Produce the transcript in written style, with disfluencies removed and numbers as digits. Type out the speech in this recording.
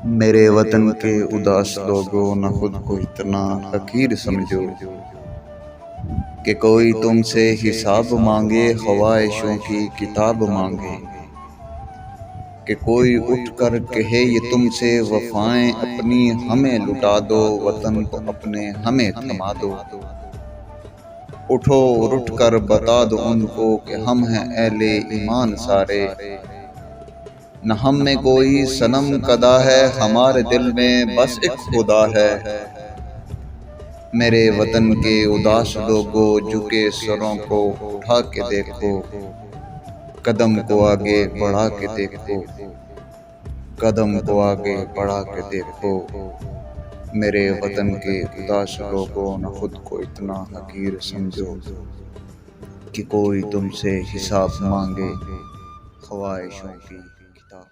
میرے وطن کے اداس لوگوں نہ خود کو اتنا حقیر سمجھو کہ کوئی تم سے حساب مانگے، خواہشوں کی کتاب مانگے، کہ کوئی اٹھ کر کہے یہ تم سے وفائیں اپنی ہمیں لٹا دو، وطن کو اپنے ہمیں تھما دو۔ اٹھو اور اٹھ کر بتا دو ان کو کہ ہم ہیں اہل ایمان سارے، نہ ہم میں کوئی صنم کدا ہے، ہمارے دل میں بس ایک خدا ہے۔ میرے وطن کے اداس لوگوں جھکے سروں کو اٹھا کے دیکھو، قدم کو آگے بڑھا کے دیکھو، قدم کو آگے بڑھا کے دیکھو۔ میرے وطن کے اداس لوگوں نہ خود کو اتنا حقیر سمجھو کہ کوئی تم سے حساب مانگے، خواہشوں کی کتاب